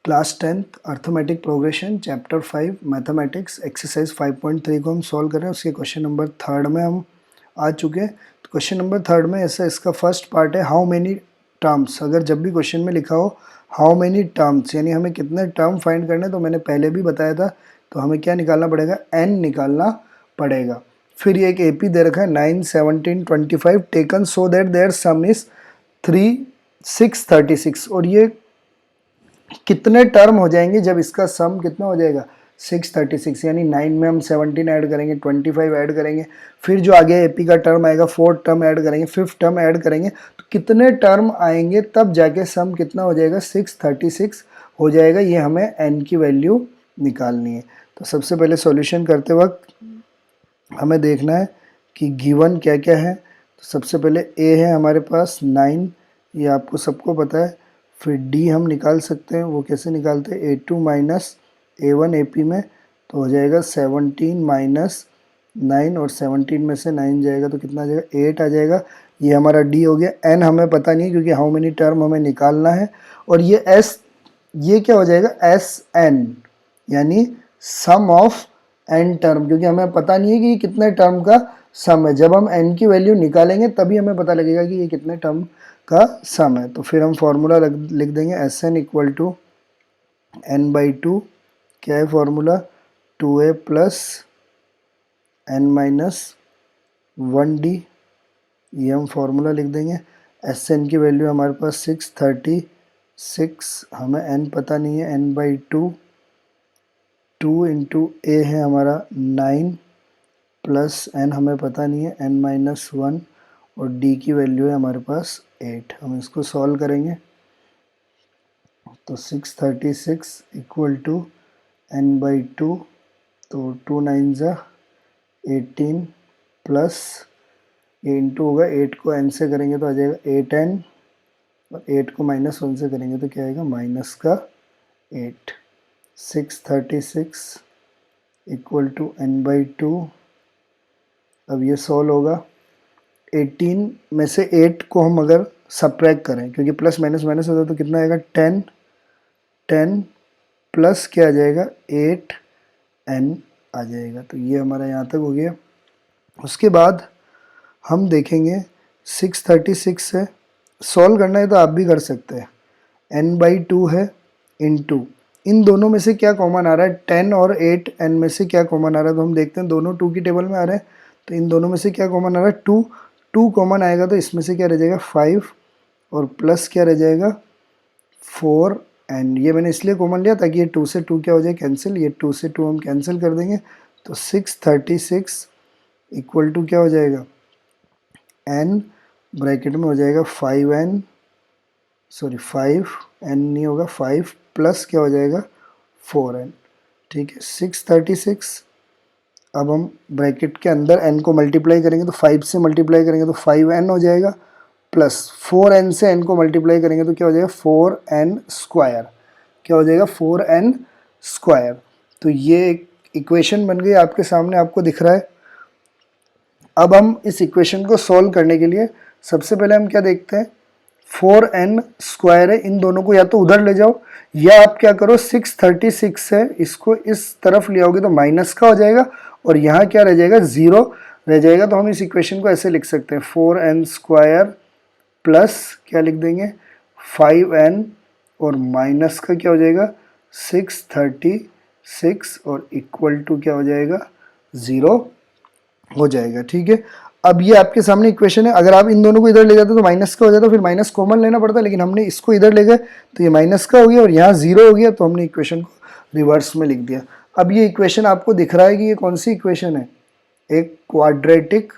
Class 10th arithmetic progression chapter 5 mathematics exercise 5.3 को हम solve कर रहे हैं। उसके क्वेश्चन नंबर थर्ड में हम आ चुके हैं। तो क्वेश्चन नंबर थर्ड में ऐसा इसका फर्स्ट पार्ट है हाउ मेनी टर्म्स। अगर जब भी क्वेश्चन में लिखा हो हाउ मेनी टर्म्स यानी हमें कितने टर्म फाइंड करने, तो मैंने पहले भी बताया था, तो हमें क्या निकालना पड़ेगा, n निकालना पड़ेगा। फिर ये एक AP दे रखा है 9, 17, 25 taken so that their sum is 3, 6, 36। और ये कितने टर्म हो जाएंगे जब इसका सम कितना हो जाएगा 636, यानी 9 में हम 17 ऐड करेंगे, 25 ऐड करेंगे, फिर जो आगे एपी का टर्म आएगा 4th टर्म ऐड करेंगे, 5th टर्म ऐड करेंगे, तो कितने टर्म आएंगे तब जाके सम कितना हो जाएगा 636 हो जाएगा। ये हमें n की वैल्यू निकालनी है। तो सबसे पहले सॉल्यूशन करते वक्त हमें देखना है कि गिवन क्या क्या है। तो सबसे पहले a है हमारे पास 9, ये आपको सबको पता है। फिर d हम निकाल सकते हैं, वो कैसे निकालते हैं, a2 माइनस a1 AP में, तो हो जाएगा 17 माइनस 9, और 17 में से 9 जाएगा तो कितना आ जाएगा 8 आ जाएगा। ये हमारा d हो गया। n हमें पता नहीं है क्योंकि हाउ मेनी टर्म हमें निकालना है। और ये s, ये क्या हो जाएगा sn, यानी सम ऑफ n टर्म, क्योंकि हमें पता नहीं है कि ये कितने टर्म का सम है। जब हम n की वैल्यू निकालेंगे तभी हमें पता लगेगा कि ये कितने टर्म का सम है। तो फिर हम फॉर्मूला लिख देंगे Sn इक्वल टू n/2, क्या है formula 2a plus n minus 1d, ये हम फॉर्मूला लिख देंगे। Sn की वैल्यू हमारे पास 636, हमें n पता नहीं है, n/2, 2 इंटू a है हमारा 9 प्लस n हमें पता नहीं है n माइनस 1, और d की वैल्यू है हमारे पास 8। हम इसको सॉल्व करेंगे तो 636 इक्वल टू n/2, तो 2 9 ज़ा 18 प्लस ये इंटू होगा 8 को n से करेंगे तो आ जाएगा 8n, और 8 को माइनस 1 से करेंगे तो क्या आएगा माइनस का 8। 636 इक्वल टू n/2। अब ये सॉल्व होगा। 18 में से 8 को हम अगर सब्ट्रैक्ट करें, क्योंकि प्लस माइनस माइनस होता है, तो कितना आएगा 10, 10 प्लस क्या आ जाएगा 8n आ जाएगा। तो ये हमारा यहाँ तक हो गया। उसके बाद हम देखेंगे 636 से सॉल्व करना है तो आप भी कर सकते हैं। n/2 है इंटू, इन दोनों में से क्या कॉमन आ रहा है, 10 और 8n में से क्या कॉमन आ रहा है, तो हम देखते हैं दोनों 2 की टेबल में आ रहे हैं। तो इन दोनों में से क्या कॉमन आ रहा है 2, 2 कॉमन आएगा तो इसमें से क्या रह जाएगा 5, और प्लस क्या रह जाएगा 4n। ये मैंने इसलिए कॉमन लिया ताकि ये 2 से 2 क्या हो जाए कैंसिल, ये 2 से 2 हम कैंसिल कर देंगे। तो 636 इक्वल टू क्या हो जाएगा n ब्रैकेट में हो जाएगा 5n, सॉरी 5n नहीं होगा, 5 प्लस क्या हो जाएगा 4n। ठीक है, 636। अब हम ब्रैकेट के अंदर n को मल्टीप्लाई करेंगे तो 5 से मल्टीप्लाई करेंगे तो 5n हो जाएगा, प्लस 4n से n को मल्टीप्लाई करेंगे तो क्या हो जाएगा 4n स्क्वायर, क्या हो जाएगा 4n स्क्वायर। तो ये एक इक्वेशन बन गई आपके सामने, आपको दिख रहा है। अब हम इस इक्वेशन को सॉल्व करने के लिए सबसे पहले हम क्या देखते हैं, 4n स्क्वायर है, इन दोनों को या तो उधर ले जाओ या आप क्या करो 636 है, इसको इस तरफ ले आओगे तो माइनस का हो जाएगा, और यहाँ क्या रह जाएगा 0 रह जाएगा। तो हम इस इक्वेशन को ऐसे लिख सकते हैं 4n स्क्वायर प्लस क्या लिख देंगे 5n, और माइनस का क्या हो जाएगा 636, और इक्वल टू क्या हो जाएगा 0 हो जाएगा। ठीक है, अब ये आपके सामने इक्वेशन है। अगर आप इन दोनों को इधर ले जाते तो माइनस का हो जाता, फिर माइनस कॉमन लेना पड़ता, लेकिन हमने इसको इधर ले गए तो ये माइनस का हो गया और यहाँ 0 हो गया, तो हमने इक्वेशन को रिवर्स में लिख दिया। अब ये इक्वेशन आपको दिख रहा है कि ये कौन सी इक्वेशन है, एक क्वाड्रेटिक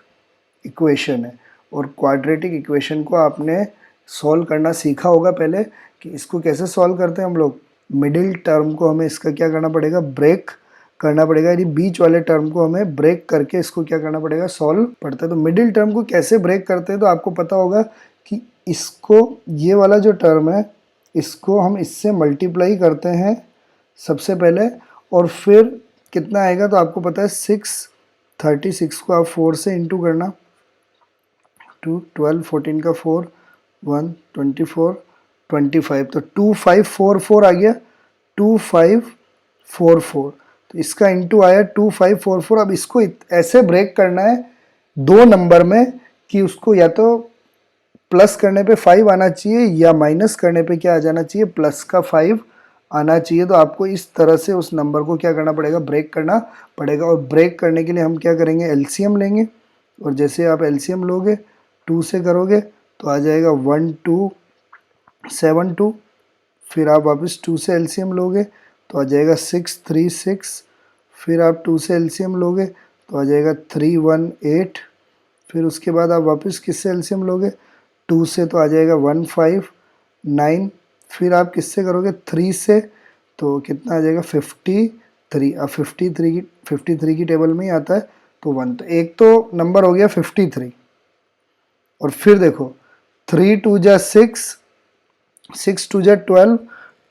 इक्वेशन है। और क्वाड्रेटिक इक्वेशन को आपने सॉल्व करना सीखा होगा पहले, कि इसको कैसे सॉल्व करते हैं हम लोग। मिडिल टर्म को हमें इसका क्या करना पड़ेगा, ब्रेक करना पड़ेगा, यानी बीच वाले टर्म को हमें ब्रेक करके इसको क्या करना पड़ेगा, सॉल्व पड़ता है। तो मिडिल टर्म को कैसे ब्रेक करते हैं, तो आपको पता होगा कि इसको, ये वाला जो टर्म है इसको हम इससे मल्टीप्लाई करते हैं सबसे पहले, और फिर कितना आएगा, तो आपको पता है 636 को आप 4 से इंटू करना, 2 12 14 का 4 1 24 25, तो 2544 आ गया। 2544, तो इसका इंटू आया 2544। अब इसको ऐसे ब्रेक करना है दो नंबर में कि उसको या तो प्लस करने पे 5 आना चाहिए या माइनस करने पे क्या आ जाना चाहिए, प्लस का 5 आना चाहिए। तो आपको इस तरह से उस नंबर को क्या करना पड़ेगा, ब्रेक करना पड़ेगा। और ब्रेक करने के लिए हम क्या करेंगे, एलसीएम लेंगे। और जैसे आप एलसीएम लोगे 2 से करोगे तो आ जाएगा 1272। फिर आप वापस 2 से एलसीएम लोगे तो आ जाएगा 636। फिर आप 2 से एलसीएम लोगे तो आ जाएगा 318। फिर उसके बाद आप वापस किससे एलसीएम लोगे, 2 से, तो आ जाएगा 159। फिर आप किससे करोगे, 3 से, तो कितना आ जाएगा 53। अब 53 की टेबल में ही आता है तो 1, तो एक तो नंबर हो गया 53। और फिर देखो 3 2 जा 6, 6 2 जा 12,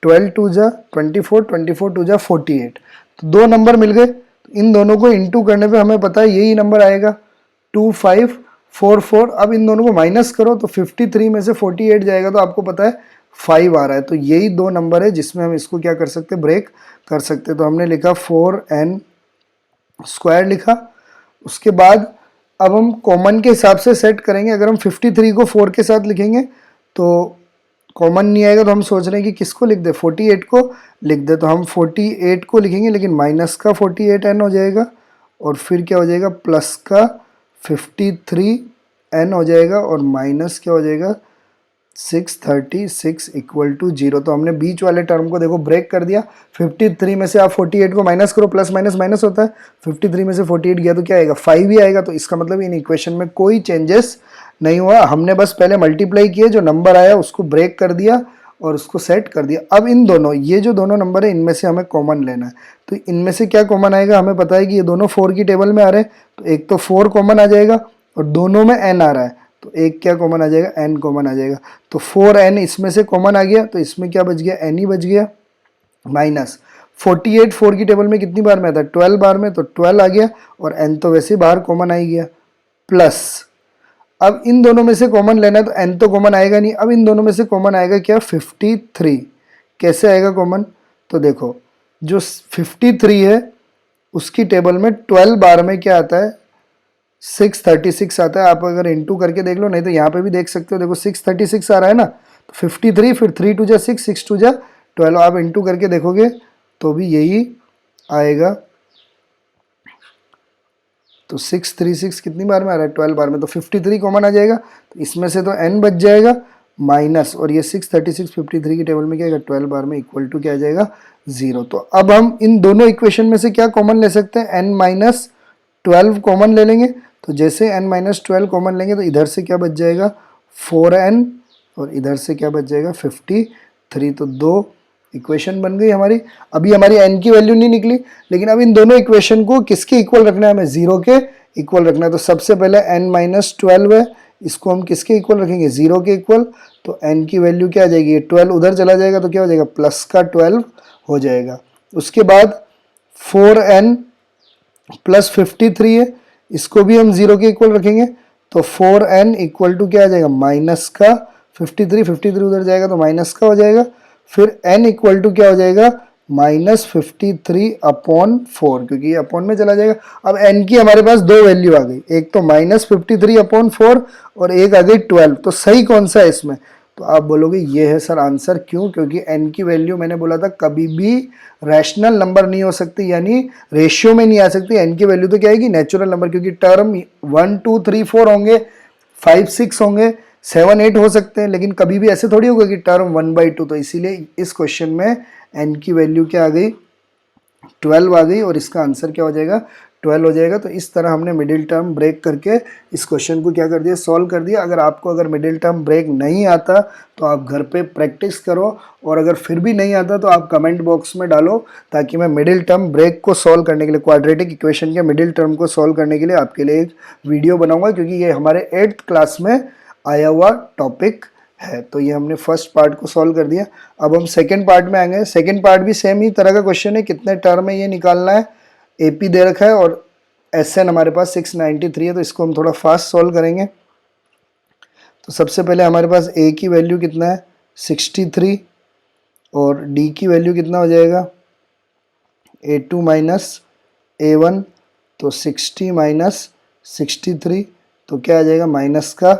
12 2 जा 24, 24 2 जा 48। तो दो नंबर मिल गए। इन दोनों को इंटू करने पे हमें पता है यही नंबर आएगा 2544। अब इन दोनों को माइनस करो तो 53 में से 48 जाएगा तो आपको पता है 5 आ रहा है। तो यही दो नंबर है जिसमें हम इसको क्या कर सकते हैं, ब्रेक कर सकते हैं। तो हमने लिखा 4n² लिखा। उसके बाद अब हम कॉमन के हिसाब से सेट करेंगे। अगर हम 53 को 4 के साथ लिखेंगे तो कॉमन नहीं आएगा, तो हम सोच रहे हैं कि किसको लिख दे, 48 को लिख दे। तो हम 48 को लिखेंगे लेकिन माइनस का 48n हो जाएगा और फिर क्या हो जाएगा, प्लस का 53n हो जाएगा और माइनस क्या हो जाएगा 636 इक्वल टू 0। तो हमने बीच वाले टर्म को देखो ब्रेक कर दिया। 53 में से आप 48 को माइनस करो, प्लस माइनस माइनस होता है। 53 में से 48 गया तो क्या आएगा, 5 ही आएगा। तो इसका मतलब इन इक्वेशन में कोई चेंजेस नहीं हुआ। हमने बस पहले मल्टीप्लाई किए, जो नंबर आया उसको ब्रेक कर दिया और उसको सेट कर दिया। अब इन दोनों, ये जो दोनों नंबर है इनमें से हमें कॉमन लेना है। तो इनमें से क्या कॉमन आएगा, हमें पता है कि ये दोनों 4 की टेबल में आ रहे हैं, तो एक तो 4 कॉमन आ जाएगा और दोनों में n आ रहा है, तो एक क्या कॉमन आ जाएगा, n कॉमन आ जाएगा। तो 4n इसमें से कॉमन आ गया, तो इसमें क्या बच गया, n ही बच गया। माइनस 48 4 की टेबल में कितनी बार में आता है, 12 बार में, तो 12 आ गया और n तो वैसे बाहर कॉमन आ ही गया। प्लस अब इन दोनों में से कॉमन लेना है तो n तो कॉमन आएगा नहीं। अब इन दोनों में से कॉमन आएगा क्या, 53। कैसे आएगा कॉमन, तो देखो जो 53 है उसकी टेबल में 12 बार में क्या आता है, 636 आता है। आप अगर इंटू करके देख लो, नहीं तो यहाँ पे भी देख सकते हो, देखो 636 आ रहा है ना। तो 53, फिर 3 2 जा 6, 6 2 जा 12, आप इंटू करके देखोगे तो भी यही आएगा। तो 636 कितनी बार में आ रहा है, 12 बार में, तो 53 कॉमन आ जाएगा। तो इसमें से तो n बच जाएगा माइनस, और ये 636 53 की टेबल में क्या आएगा, 12 बार में, इक्वल टू क्या आ जाएगा, 0। तो अब हम इन दोनों इक्वेशन में से क्या कॉमन ले सकते हैं, n माइनस 12 कॉमन ले लेंगे। तो जैसे n माइनस 12 कॉमन लेंगे तो इधर से क्या बच जाएगा, 4n, और इधर से क्या बच जाएगा, 53। तो दो इक्वेशन बन गई हमारी। अभी हमारी n की वैल्यू नहीं निकली, लेकिन अब इन दोनों इक्वेशन को किसके इक्वल रखना है, हमें 0 के इक्वल रखना है। तो सबसे पहले n माइनस 12 है, इसको हम किसके इक्वल रखेंगे, 0 के इक्वल। तो n की वैल्यू क्या आ जाएगी, 12 उधर चला जाएगा तो क्या हो जाएगा, प्लस का 12 हो जाएगा। उसके बाद 4n प्लस 53 है, इसको भी हम 0 के इक्वल रखेंगे। तो 4n इक्वल टू क्या आ जाएगा, माइनस का 53, 53 उधर जाएगा तो माइनस का हो जाएगा। फिर n इक्वल टू क्या हो जाएगा, माइनस 53 अपॉन 4, क्योंकि ये अपॉन में चला जाएगा। अब n की हमारे पास दो वैल्यू आ गई, एक तो माइनस 53 अपॉन 4 और एक आ गई 12। तो सही कौन सा है इसमें, तो आप बोलोगे ये है सर आंसर। क्यों, क्योंकि n की वैल्यू मैंने बोला था कभी भी रैशनल नंबर नहीं हो सकती, यानी रेशियो में नहीं आ सकती। n की वैल्यू तो क्या आएगी, नेचुरल नंबर, क्योंकि टर्म 1 2 3 4 होंगे, 5 6 होंगे, 7 8 हो सकते हैं, लेकिन कभी भी ऐसे थोड़ी होगा कि टर्म 1/2। तो इसीलिए इस क्वेश्चन में n की वैल्यू क्या आ गई, 12 आ गई, और इसका आंसर क्या हो जाएगा, 12 हो जाएगा। तो इस तरह हमने मिडिल टर्म ब्रेक करके इस क्वेश्चन को क्या कर दिया, सॉल्व कर दिया। अगर मिडिल टर्म ब्रेक नहीं आता तो आप घर पे प्रैक्टिस करो, और अगर फिर भी नहीं आता तो आप कमेंट बॉक्स में डालो, ताकि मैं मिडिल टर्म ब्रेक को सॉल्व करने के लिए, क्वाड्रेटिक इक्वेशन के मिडिल टर्म को सॉल्व करने के लिए आपके लिए एक वीडियो बनाऊंगा, क्योंकि ये हमारे 8th क्लास में आया हुआ टॉपिक है। तो ये हमने फर्स्ट पार्ट को सॉल्व कर दिया। अब हम सेकंड पार्ट में आएंगे। सेकंड पार्ट भी सेम ही तरह का क्वेश्चन है, कितने टर्म है ये निकालना है। एपी दे रखा है और एसएन हमारे पास 693 है, तो इसको हम थोड़ा फास्ट सॉल्व करेंगे। तो सबसे पहले हमारे पास ए की वैल्यू कितना है, 63, और d की वैल्यू कितना हो जाएगा, a2 माइनस a1, तो 60 माइनस 63, तो क्या आ जाएगा, माइनस का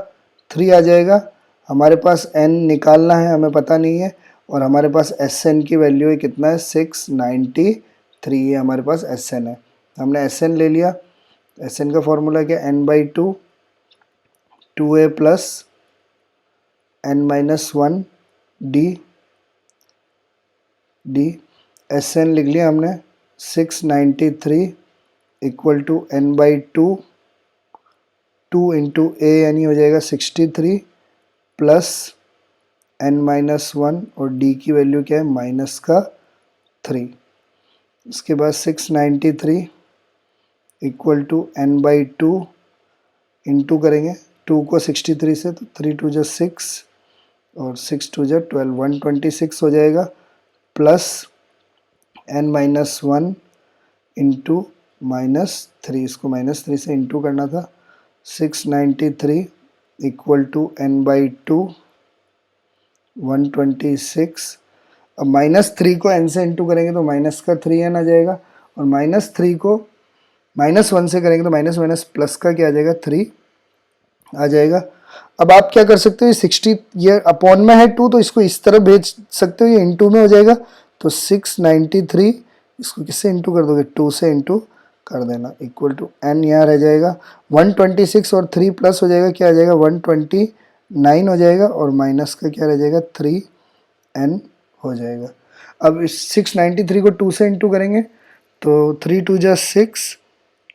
3 आ जाएगा। हमारे पास n निकालना है, हमें पता नहीं है, और हमारे पास Sn की वैल्यू है कितना है, 693, ये हमारे पास Sn है। हमने Sn ले लिया। Sn का फॉर्मूला क्या, n/2 2a plus n-1 d Sn लिख लिया हमने 693 equal to n/2 2 into a यानी हो जाएगा 63 प्लस n-1 और d की वैल्यू क्या है, माइनस का 3। इसके बाद 693 इक्वल टू n/2 इंटू करेंगे 2 को 63 से, तो 3 2 जा 6 और 6 2 जा 12, 126 हो जाएगा, प्लस n-1 इंटू -3, इसको -3 से इंटू करना था। 693 इक्वल टू n/2 126। अब -3 को n से इंटू करेंगे तो माइनस का 3n आ जाएगा, और -3 को -1 से करेंगे तो माइनस माइनस प्लस का क्या आ जाएगा, 3 आ जाएगा। अब आप क्या कर सकते हो, ये 60 ये अपॉन में है 2, तो इसको इस तरफ भेज सकते हो, ये इंटू में हो जाएगा। तो 693 इसको किससे इंटू कर दोगे, 2 से इंटू कर देना, इक्वल टू n यहाँ रह जाएगा 126 और 3 प्लस हो जाएगा, क्या आ जाएगा 129 हो जाएगा, और माइनस का क्या रह जाएगा 3n हो जाएगा। अब इस 693 को 2 से इंटू करेंगे तो 3 2 जा 6,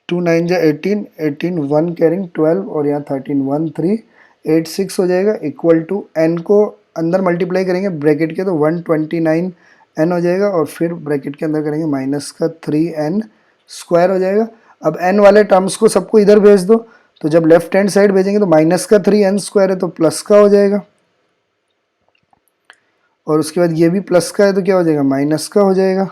2 9 जा 18, 18 1 कैरिंग 12, और यहाँ 13 1 3 8 6 हो जाएगा, इक्वल टू n को अंदर मल्टीप्लाई करेंगे ब्रैकेट के तो 129 n हो जाएगा, और फिर ब्रैकेट के अंदर करेंगे माइनस का 3n स्क्वायर हो जाएगा। अब n वाले टर्म्स को सबको इधर भेज दो, तो जब लेफ्ट हैंड साइड भेजेंगे तो माइनस का 3n स्क्वायर है तो प्लस का हो जाएगा, और उसके बाद ये भी प्लस का है तो क्या हो जाएगा, माइनस का हो जाएगा,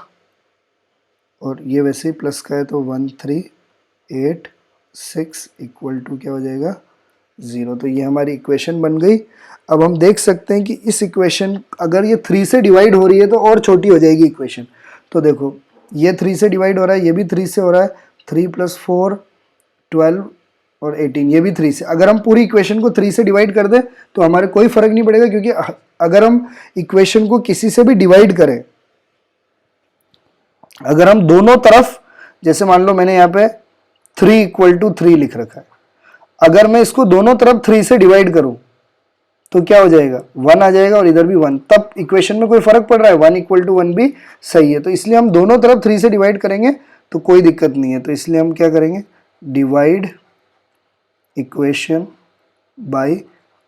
और ये वैसे ही प्लस का है तो 1386 इक्वल टू क्या हो जाएगा 0। तो ये हमारी इक्वेशन बन गई। अब हम देख सकते हैं कि इस इक्वेशन अगर ये 3 से डिवाइड हो रही है तो और छोटी हो जाएगी इक्वेशन। तो देखो ये 3 से डिवाइड हो रहा है, ये भी 3 से हो रहा है, 3 + 4 12 और 18, ये भी 3 से। अगर हम पूरी इक्वेशन को 3 से डिवाइड कर दें तो हमारे कोई फर्क नहीं पड़ेगा, क्योंकि अगर हम इक्वेशन को किसी से भी डिवाइड करें, अगर हम दोनों तरफ, जैसे मान लो मैंने यहाँ पे 3 = 3 लिख रखा है, अगर मैं इसको दोनों तरफ 3 से डिवाइड करूं तो क्या हो जाएगा, 1 आ जाएगा, और इधर भी 1, तब इक्वेशन में कोई फर्क पड़ रहा है, 1 = 1 भी सही है। तो इसलिए हम दोनों तरफ 3 से डिवाइड करेंगे तो कोई दिक्कत नहीं है। तो इसलिए हम क्या करेंगे, डिवाइड इक्वेशन बाय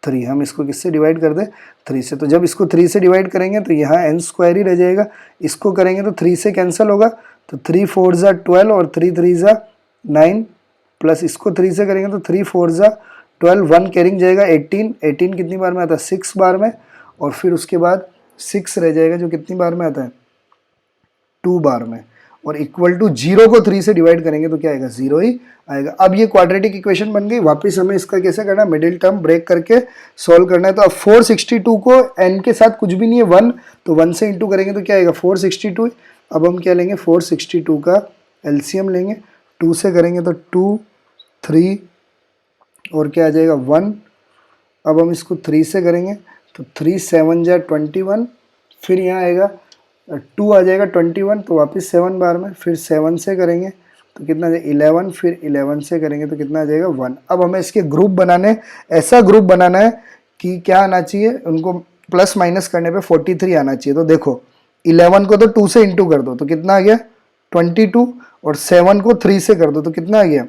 3, हम इसको किससे डिवाइड कर दें, 3 से। तो जब इसको 3 से डिवाइड करेंगे तो यहाँ n² ही रह जाएगा, इसको करेंगे तो 3 से कैंसिल होगा, तो 3 4 जा 12 और 3 3 जा 9, प्लस इसको 3 से करेंगे तो 3 4 जा 12, 1 कैरिंग जाएगा 18, 18 कितनी बार में आता है, 6 बार में, और फिर उसके बाद 6 रह जाएगा जो कितनी बार में आता है, 2 बार में, और इक्वल टू 0 को 3 से डिवाइड करेंगे तो क्या आएगा, 0 ही आएगा। अब ये क्वाड्रेटिक इक्वेशन बन गई। वापस हमें इसका कैसे करना है, मिडिल टर्म ब्रेक करके सॉल्व करना है। तो अब 462 को n के साथ कुछ भी नहीं है 1, तो 1 से इंटू करेंगे तो क्या आएगा 462। अब हम क्या लेंगे, 462 का एलसीएम लेंगे, 2 से करेंगे तो 2 3 और क्या आ जाएगा 1। अब हम इसको 3 से करेंगे तो 3 7 जा 21, फिर यहाँ आएगा 2 आ जाएगा 21, तो वापस 7 बार में, फिर 7 से करेंगे तो कितना आ जाएगा 11, फिर 11 से करेंगे तो कितना आ जाएगा 1। अब हमें इसके ग्रुप बनाने, ऐसा ग्रुप बनाना है कि क्या आना चाहिए, उनको प्लस माइनस करने पे 43 आना चाहिए। तो देखो 11 को तो 2 से इंटू कर दो तो कितना आ गया 22, और 7 को 3 से कर दो तो कितना आ गया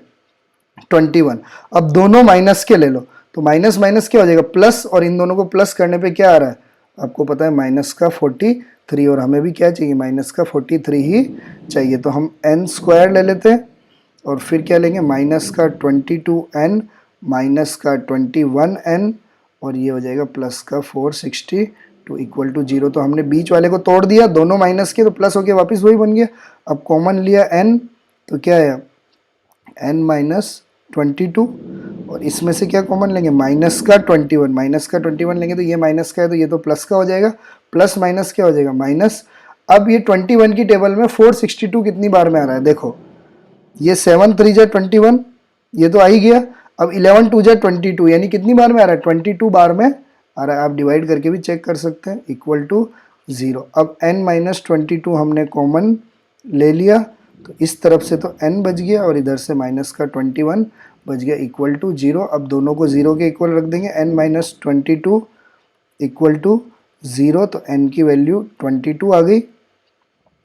21। अब दोनों माइनस के ले लो तो माइनस माइनस क्या हो जाएगा प्लस, और इन दोनों को प्लस करने पे क्या आ रहा है, आपको पता है माइनस का 43, और हमें भी क्या चाहिए, माइनस का 43 ही चाहिए। तो हम n² ले लेते हैं, और फिर क्या लेंगे, माइनस का 22n माइनस का 21n, और ये हो जाएगा प्लस का 462 इक्वल टू 0। तो हमने बीच वाले को तोड़ दिया, दोनों माइनस के, तो प्लस हो गया, वापस वही बन गया। अब कॉमन लिया n, तो क्या है n - 22 और इसमें से क्या कॉमन लेंगे, माइनस का 21, माइनस का 21 लेंगे तो ये माइनस का है तो ये तो प्लस का हो जाएगा, प्लस माइनस क्या हो जाएगा, माइनस। अब ये 21 की टेबल में 462 कितनी बार में आ रहा है, देखो ये 7 3 जा 21, ये तो आ ही गया। अब 11 2 जा 22 यानी कितनी बार में आ रहा है, 22 बार में आ रहा है। आप डिवाइड करके भी चेक कर सकते हैं, इक्वल टू 0। अब n माइनस 22 हमने कॉमन ले लिया तो इस तरफ से तो n बच गया और इधर से माइनस का 21 बच गया, इक्वल टू 0। अब दोनों को 0 के इक्वल रख देंगे, n माइनस 22 इक्वल टू 0, तो n की वैल्यू 22 आ गई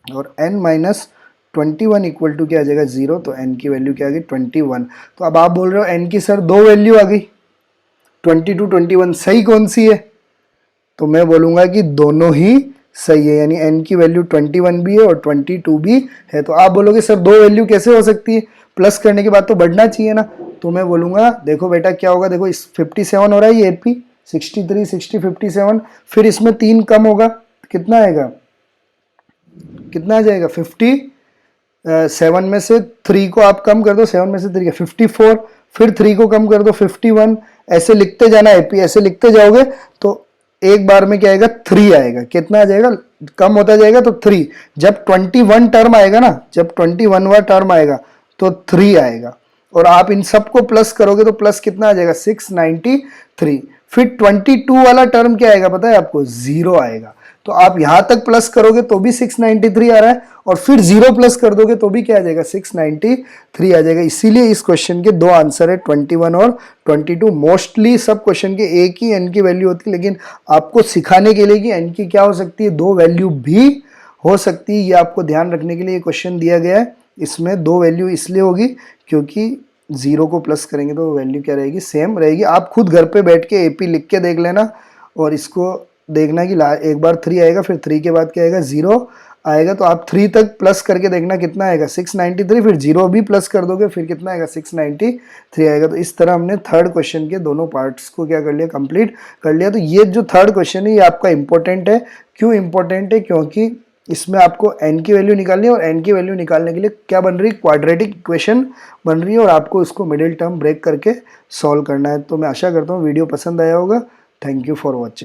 और n माइनस 21 इक्वल टू क्या आ जाएगा, 0, तो n की वैल्यू क्या आ गई, 21। तो अब आप बोल रहे हो n की सर दो वैल्यू आ गई, 22 21, सही कौन सी है, तो मैं बोलूँगा कि दोनों ही सही है, यानी n की वैल्यू 21 भी है और 22 भी है। तो आप बोलोगे सर दो वैल्यू कैसे हो सकती है, प्लस करने के बाद तो बढ़ना चाहिए ना, तो मैं बोलूँगा देखो बेटा क्या होगा, देखो इस 57 हो रहा है ये AP, 63 60 57, फिर इसमें 3 कम होगा कितना आएगा, कितना आ जाएगा 57 में से 3 को आप कम कर दो, 7 में से 3 का 54, फिर 3 को कम कर दो 51, ऐसे लिखते जाना AP, ऐसे लिखते जाओगे तो एक बार में क्या आएगा, 3 आएगा, कितना आ जाएगा, कम होता जाएगा तो 3। जब 21 टर्म आएगा ना, जब 21वां टर्म आएगा तो 3 आएगा और आप इन सबको प्लस करोगे तो प्लस कितना आ जाएगा, 693। फिर 22 वाला टर्म क्या आएगा पता है आपको, 0 आएगा। तो आप यहां तक प्लस करोगे तो भी 693 आ रहा है और फिर 0 प्लस कर दोगे तो भी क्या आ जाएगा, 693 आ जाएगा। इसीलिए इस क्वेश्चन के दो आंसर है, 21 और 22। मोस्टली सब क्वेश्चन के एक ही n की वैल्यू होती है, लेकिन आपको सिखाने के लिए कि n की क्या हो सकती है, दो वैल्यू भी हो सकती है, ये आपको ध्यान रखने के लिए क्वेश्चन दिया गया है। इसमें दो वैल्यू इसलिए होगी क्योंकि 0 को प्लस करेंगे तो वैल्यू क्या रहेगी, सेम रहेगी। आप खुद घर पे बैठ के AP लिख के देख लेना और इसको देखना कि एक बार 3 आएगा, फिर 3 के बाद क्या आएगा, 0 आएगा। तो आप 3 तक प्लस करके देखना कितना आएगा, 693, फिर 0 भी प्लस कर दोगे फिर कितना आएगा, 693 आएगा। तो इस तरह हमने थर्ड क्वेश्चन के दोनों पार्ट्स को क्या कर लिया, कंप्लीट कर लिया। तो ये जो थर्ड क्वेश्चन है ये आपका इंपॉर्टेंट है। क्यों इंपॉर्टेंट है, क्योंकि इसमें आपको n की वैल्यू निकालनी है और n की वैल्यू निकालने के लिए क्या बन रही है, क्वाड्रेटिक इक्वेशन बन रही है और आपको इसको मिडिल टर्म ब्रेक करके सॉल्व करना है। तो मैं आशा करता हूँ वीडियो पसंद आया होगा। Thank you for watching.